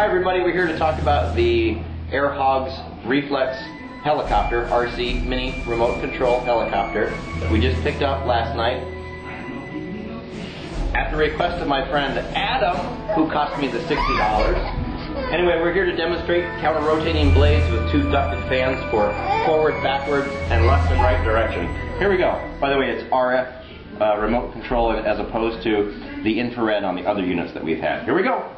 Hi everybody, we're here to talk about the AirHogs Reflex helicopter, RC mini remote control helicopter. We just picked up last night at the request of my friend Adam, who cost me the $60. Anyway, we're here to demonstrate counter-rotating blades with two ducted fans for forward, backward, and left and right direction. Here we go. By the way, it's RF remote control as opposed to the infrared on the other units that we've had. Here we go.